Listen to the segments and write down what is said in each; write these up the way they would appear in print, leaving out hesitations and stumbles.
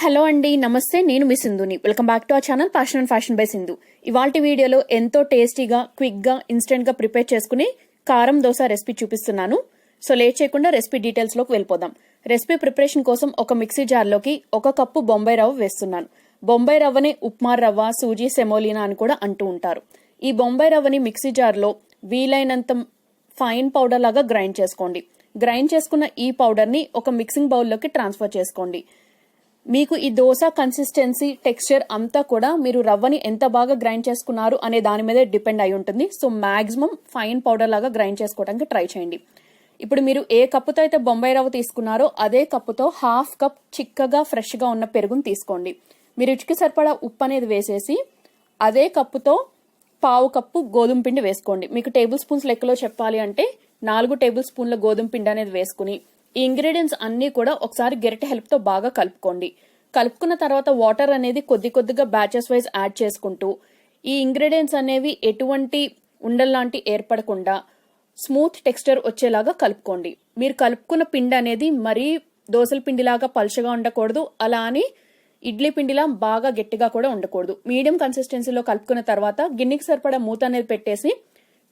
Hello అండి, నమస్తే. నేను మీ సింధుని. Welcome back to our channel passion and fashion by Sindhu. ఇవాల్టి వీడియోలో ఎంతో టేస్టీగా, క్విక్గా, ఇన్స్టెంట్గా ప్రిపేర్ చేసుకుని కారం దోశ రెసిపీ చూపిస్తున్నాను. సో లేట్ చేయకుండా రెసిపీ డీటెయిల్స్లోకి వెళ్ళిపోదాం. రెసిపీ ప్రిపరేషన్ కోసం ఒక మిక్సీ జార్లోకి 1 కప్పు బొంబాయి రవ్వ వేస్తున్నాను. బొంబాయి రవ్వని ఉప్మా రవ్వ, సూజీ, సెమోలినా అని కూడా అంటూ ఉంటారు. ఈ బొంబాయి రవ్వని మిక్సీ జార్లో వీలైనంత ఫైన్ పౌడర్ లాగా గ్రైండ్ చేసుకోండి. గ్రైండ్ చేసుకున్న ఈ పౌడర్ని ఒక మిక్సింగ్ బౌల్లోకి ట్రాన్స్ఫర్ చేసుకోండి. మీకు ఈ దోశ కన్సిస్టెన్సీ, టెక్స్చర్ అంతా కూడా మీరు రవ్వని ఎంత బాగా గ్రైండ్ చేసుకున్నారు అనే దాని మీదే డిపెండ్ అయి ఉంటుంది. సో మాక్సిమం ఫైన్ పౌడర్ లాగా గ్రైండ్ చేసుకోవడానికి ట్రై చేయండి. ఇప్పుడు మీరు ఏ కప్పుతో అయితే బొంబాయి రవ్వ తీసుకున్నారో అదే కప్పుతో 1/2 కప్ చిక్కగా ఫ్రెష్గా ఉన్న పెరుగుని తీసుకోండి. మీ రుచికి సరిపడా ఉప్పు అనేది వేసేసి అదే కప్పుతో 1/2 కప్పు గోధుమ పిండి వేసుకోండి. మీకు టేబుల్ స్పూన్స్ లెక్కలో చెప్పాలి అంటే 4 టేబుల్ స్పూన్ల గోధుమ పిండి అనేది వేసుకుని ఈ ఇంగ్రీడియంట్స్ అన్ని కూడా ఒకసారి గరిటె హెల్ప్ తో బాగా కలుపుకోండి. కలుపుకున్న తర్వాత వాటర్ అనేది కొద్దిగా బ్యాచెస్ వైజ్ యాడ్ చేసుకుంటూ ఈ ఇంగ్రీడియంట్స్ అనేవి ఎటువంటి ఉండల్లాంటి ఏర్పడకుండా స్మూత్ టెక్స్చర్ వచ్చేలాగా కలుపుకోండి. మీరు కలుపుకున్న పిండి అనేది మరీ దోసల పిండిలాగా పలుచగా ఉండకూడదు, అలా అని ఇడ్లీ పిండిలా బాగా గట్టిగా కూడా ఉండకూడదు. మీడియం కన్సిస్టెన్సీలో కలుపుకున్న తర్వాత గిన్నెకి సరిపడా మూత అనేది పెట్టేసి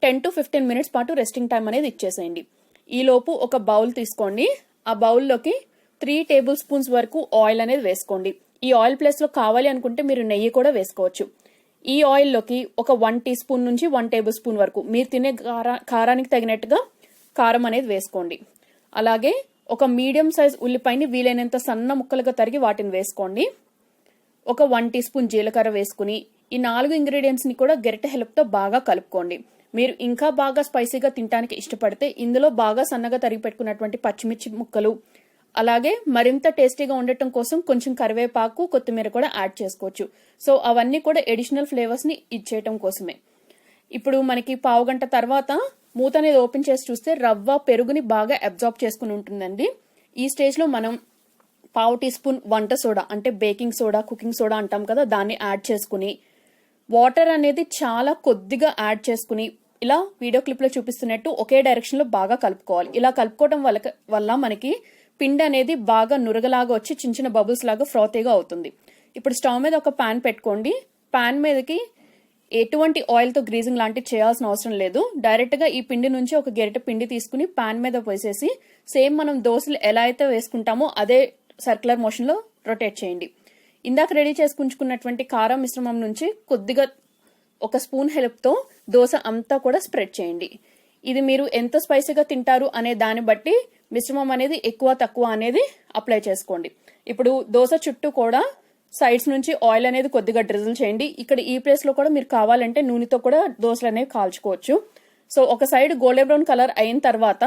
10 to 15 minutes పాటు రెస్టింగ్ టైం అనేది ఇచ్చేసేయండి. ఈలోపు ఒక బౌల్ తీసుకోండి. ఆ బౌల్లోకి 3 టేబుల్ స్పూన్స్ వరకు ఆయిల్ అనేది వేసుకోండి. ఈ ఆయిల్ ప్లేస్ లో కావాలి అనుకుంటే మీరు నెయ్యి కూడా వేసుకోవచ్చు. ఈ ఆయిల్లోకి ఒక 1 టీ స్పూన్ నుంచి 1 టేబుల్ స్పూన్ వరకు మీరు తినే కారానికి తగినట్టుగా కారం అనేది వేసుకోండి. అలాగే ఒక మీడియం సైజ్ ఉల్లిపాయని వీలైనంత సన్న ముక్కలుగా తరిగి వాటిని వేసుకోండి. ఒక 1 టీ స్పూన్ జీలకర్ర వేసుకుని ఈ 4 ఇంగ్రీడియంట్స్ ని కూడా గరిటె హెల్ప్ తో బాగా కలుపుకోండి. మీరు ఇంకా బాగా స్పైసీగా తినడానికి ఇష్టపడితే ఇందులో బాగా సన్నగా తరిగి పెట్టుకున్నటువంటి పచ్చిమిర్చి ముక్కలు, అలాగే మరింత టేస్టీగా ఉండటం కోసం కొంచెం కరివేపాకు, కొత్తిమీర కూడా యాడ్ చేసుకోవచ్చు. సో అవన్నీ కూడా ఎడిషనల్ ఫ్లేవర్స్ ని ఇచ్చేయటం కోసమే. ఇప్పుడు మనకి 1/2 గంట తర్వాత మూత అనేది ఓపెన్ చేసి చూస్తే రవ్వ పెరుగుని బాగా అబ్జార్బ్ చేసుకుని ఉంటుందండి. ఈ స్టేజ్ లో మనం 1/2 టీ స్పూన్ వంట సోడా అంటే బేకింగ్ సోడా, కుకింగ్ సోడా అంటాం కదా, దాన్ని యాడ్ చేసుకుని వాటర్ అనేది చాలా కొద్దిగా యాడ్ చేసుకుని ఇలా వీడియో క్లిప్ లో చూపిస్తున్నట్టు ఒకే డైరెక్షన్ లో బాగా కలుపుకోవాలి. ఇలా కలుపుకోవడం వల్ల మనకి పిండి అనేది బాగా నురగలాగా వచ్చి చిన్న బబుల్స్ లాగా ఫ్రాతీగా అవుతుంది. ఇప్పుడు స్టవ్ మీద ఒక పాన్ పెట్టుకోండి. పాన్ మీదకి ఎటువంటి ఆయిల్ తో గ్రీజింగ్ లాంటివి చేయాల్సిన అవసరం లేదు. డైరెక్ట్ గా ఈ పిండి నుంచి ఒక గరిటె పిండి తీసుకుని పాన్ మీద పోసేసి సేమ్ మనం దోశలు ఎలా అయితే వేసుకుంటామో అదే సర్క్యులర్ మోషన్ లో రొటేట్ చేయండి. ఇందాక రెడీ చేసుకుంటున్నటువంటి కారం మిశ్రమం నుంచి కొద్దిగా ఒక స్పూన్ హెల్ప్ తో దోశ అంతా కూడా స్ప్రెడ్ చేయండి. ఇది మీరు ఎంత స్పైసీగా తింటారు అనే దాన్ని బట్టి మిశ్రమం అనేది ఎక్కువ తక్కువ అనేది అప్లై చేసుకోండి. ఇప్పుడు దోశ చుట్టూ కూడా సైడ్స్ నుంచి ఆయిల్ అనేది కొద్దిగా డ్రిజిల్ చేయండి. ఇక్కడ ఈ ప్లేస్ లో కూడా మీరు కావాలంటే నూనెతో కూడా దోశలు అనేవి కాల్చుకోవచ్చు. సో ఒక సైడ్ గోల్డెన్ బ్రౌన్ కలర్ అయిన తర్వాత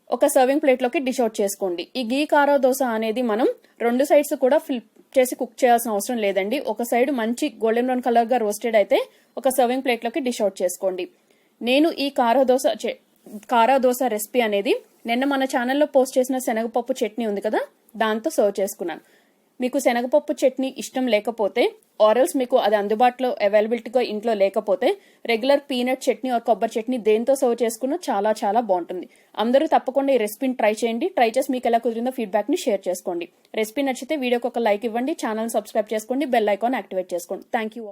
ఒక సర్వింగ్ ప్లేట్ లోకి డిష్ అవుట్ చేసుకోండి. ఈ గీ కారా దోశ అనేది మనం 2 సైడ్స్ కూడా ఫ్లిప్ చేసి కుక్ చేయాల్సిన అవసరం లేదండి. ఒక సైడ్ మంచి గోల్డెన్ బ్రౌన్ కలర్ గా రోస్టెడ్ అయితే ఒక సర్వింగ్ ప్లేట్ లోకి డిష్ అవుట్ చేసుకోండి. నేను ఈ కారా దోశ రెసిపీ అనేది నిన్న మన ఛానల్లో పోస్ట్ చేసిన శనగపప్పు చట్నీ ఉంది కదా, దాంతో సర్వ్ చేసుకున్నాను. మీకు శనగపప్పు చట్నీ ఇష్టం లేకపోతే ఆరల్స్ మీకు అది అందుబాటులో అవైలబిలిటీగా ఇంట్లో లేకపోతే రెగ్యులర్ పీనట్ చట్నీ ఆర్ కొబ్బరి చట్నీ దేంతో సర్వ్ చేసుకున్నా చాలా చాలా బాగుంటుంది. అందరూ తప్పకుండా ఈ రెసిపీని ట్రై చేయండి. ట్రై చేసి మీకు ఎలా కుదిరిందో ఫీడ్బ్యాక్ ని షేర్ చేసుకోండి. రెసిపీ నచ్చితే వీడియోకి ఒక లైక్ ఇవ్వండి, ఛానల్ సబ్స్క్రైబ్ చేసుకోండి, బెల్ ఐకాన్ యాక్టివేట్ చేసుకోండి. Thank you.